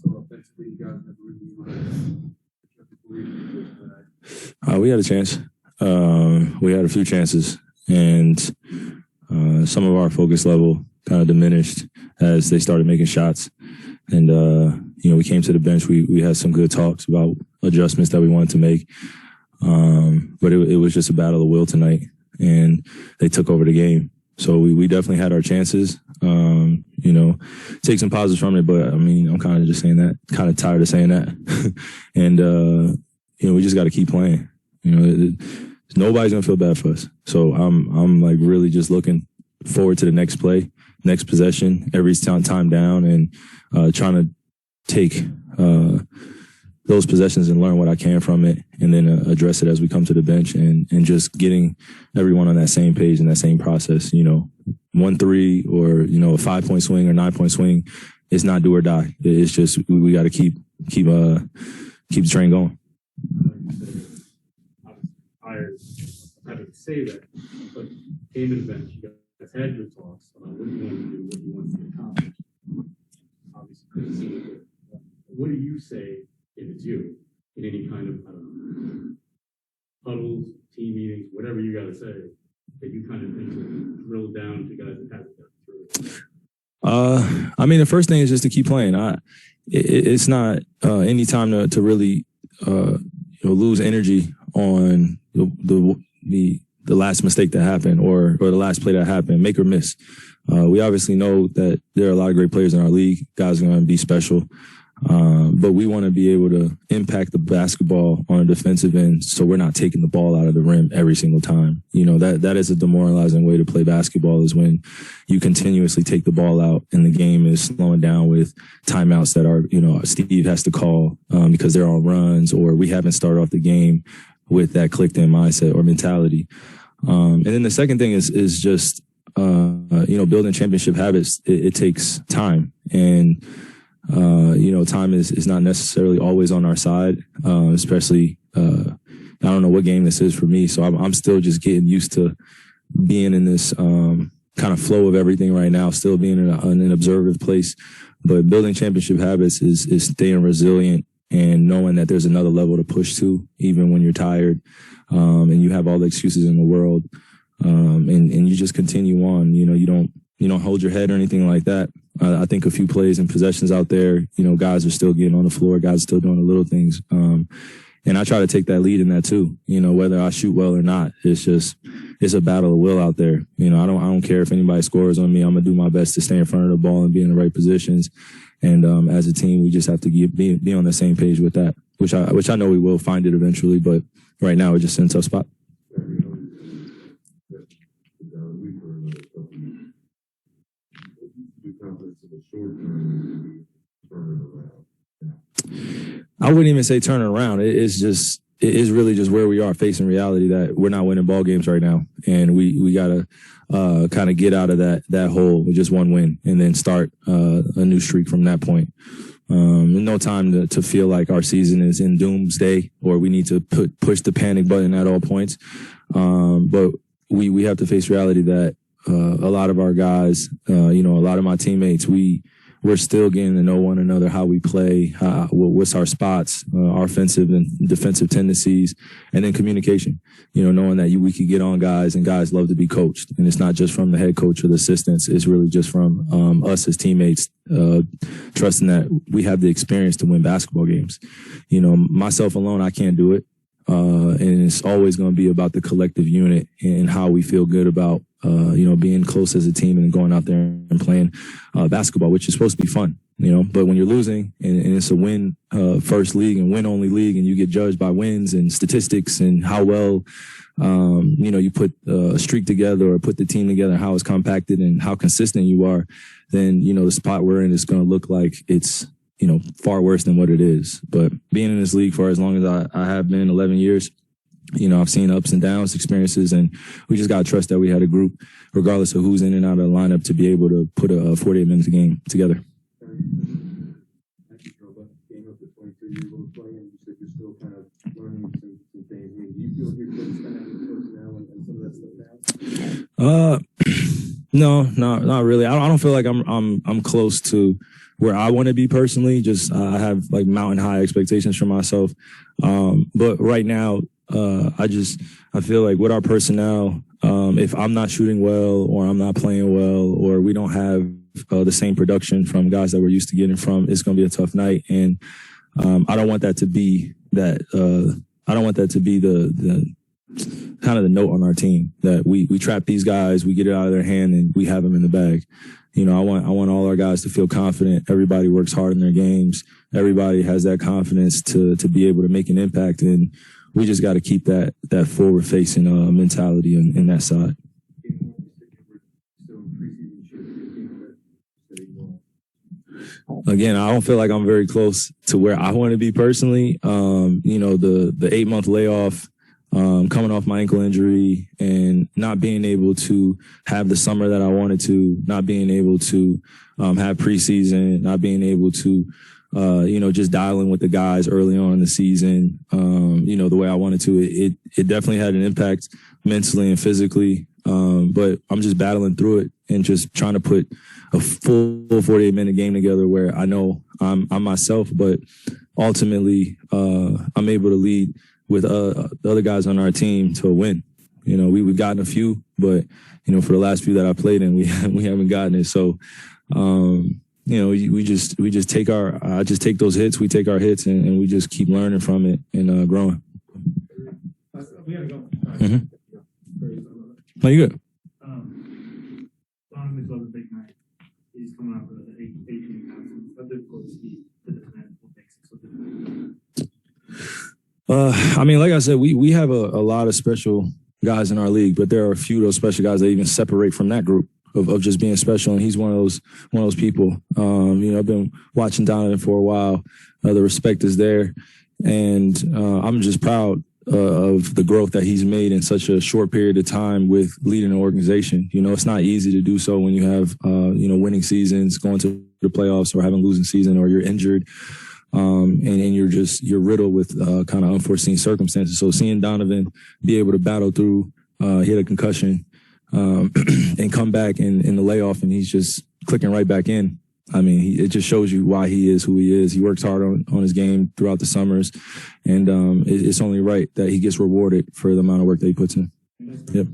So offensively, you guys never really we had a chance. We had a few chances, and some of our focus level kind of diminished as they started making shots. And, we came to the bench. We had some good talks about adjustments that we wanted to make. But it was just a battle of will tonight, and they took over the game. So we definitely had our chances, take some positives from it. But, I'm kind of just saying that, kind of tired of saying that. And, we just got to keep playing. Nobody's going to feel bad for us. So I'm like really just looking forward to the next play, next possession, every time down, and trying to take those possessions and learn what I can from it, and then address it as we come to the bench, and just getting everyone on that same page and that same process. 1-3 or, a 5-point swing or 9-point swing, it's not do or die. It's just we got to keep the train going. I would say that, but came to the bench, you guys had your talks about what you want to do, what you want to accomplish. Obviously, couldn't see it. What do you say if it's you in any kind of, huddles, team meetings, whatever you got to say, that you kind of think to drill down to guys that haven't done through? The first thing is just to keep playing. It's not any time to really lose energy on the last mistake that happened or the last play that happened, make or miss. We obviously know that there are a lot of great players in our league. Guys are going to be special. But we want to be able to impact the basketball on a defensive end, so we're not taking the ball out of the rim every single time. That is a demoralizing way to play basketball, is when you continuously take the ball out and the game is slowing down with timeouts that are, Steve has to call because they're on runs, or we haven't started off the game with that clicked-in mindset or mentality. And then the second thing is just, building championship habits. It takes time, and time is not necessarily always on our side, especially, I don't know what game this is for me. So I'm still just getting used to being in this kind of flow of everything right now, still being in an observant place. But building championship habits is staying resilient and knowing that there's another level to push to, even when you're tired, and you have all the excuses in the world. And you just continue on. You don't hold your head or anything like that. I think a few plays and possessions out there, guys are still getting on the floor. Guys are still doing the little things. And I try to take that lead in that too, whether I shoot well or not. It's a battle of will out there. I don't care if anybody scores on me. I'm going to do my best to stay in front of the ball and be in the right positions. And as a team, we just have to be on the same page with that, which I know we will find it eventually. But right now, we're just in a tough spot. I wouldn't even say turn it around. It is really just where we are, facing reality that we're not winning ball games right now, and we gotta kind of get out of that hole with just one win, and then start a new streak from that point. No time to feel like our season is in doomsday or we need to push the panic button at all points. But we have to face reality that a lot of our guys, a lot of my teammates, we're still getting to know one another, how we play, what's our spots, our offensive and defensive tendencies, and then communication. Knowing that we could get on guys, and guys love to be coached. And it's not just from the head coach or the assistants. It's really just from us as teammates, trusting that we have the experience to win basketball games. Myself alone, I can't do it. And it's always going to be about the collective unit and how we feel good about, being close as a team and going out there and playing basketball, which is supposed to be fun, But when you're losing and it's a win first league and win only league, and you get judged by wins and statistics and how well, you put a streak together or put the team together, how it's compacted and how consistent you are, then, the spot we're in is going to look like it's, far worse than what it is. But being in this league for as long as I have been, 11 years, I've seen ups and downs, experiences, and we just got to trust that we had a group, regardless of who's in and out of the lineup, to be able to put a 48-minute game together. No, not really. I don't feel like I'm close to where I want to be personally. Just I have like mountain high expectations for myself. But right now, I feel like with our personnel, if I'm not shooting well or I'm not playing well or we don't have the same production from guys that we're used to getting from, it's going to be a tough night. And I don't want that to be that. I don't want that to be the kind of the note on our team that we trap these guys, we get it out of their hand, and we have them in the bag. You know, I want all our guys to feel confident. Everybody works hard in their games. Everybody has that confidence to be able to make an impact, and we just got to keep that forward facing mentality in that side. Again, I don't feel like I'm very close to where I want to be personally. You know, the 8-month layoff, coming off my ankle injury and not being able to have the summer that I wanted to, not being able to have preseason, not being able to, you know, just dial in with the guys early on in the season, you know, the way I wanted to. It definitely had an impact mentally and physically, but I'm just battling through it and just trying to put a full 48-minute game together where I know I'm myself, but ultimately I'm able to lead with the other guys on our team to a win. You know, we've gotten a few, but, you know, for the last few that I played in, we haven't gotten it. So, you know, we just take I just take those hits, we take our hits, and we just keep learning from it and growing. We gotta go. Mm-hmm. No, you good. Donovan Mitchell has a big night. He's coming out with an 18 pounds. How difficult is he to defend? What makes it so difficult? I mean, like I said, we have a lot of special guys in our league, but there are a few of those special guys that even separate from that group of just being special. And he's one of those people. You know, I've been watching Donovan for a while. The respect is there. And I'm just proud of the growth that he's made in such a short period of time with leading an organization. You know, it's not easy to do so when you have, you know, winning seasons, going to the playoffs, or having a losing season, or you're injured. And you're riddled with kind of unforeseen circumstances. So seeing Donovan be able to battle through, he had a concussion, and come back in the layoff, and he's just clicking right back in. I mean, it just shows you why he is who he is. He works hard on his game throughout the summers, and it's only right that he gets rewarded for the amount of work that he puts in. Yep.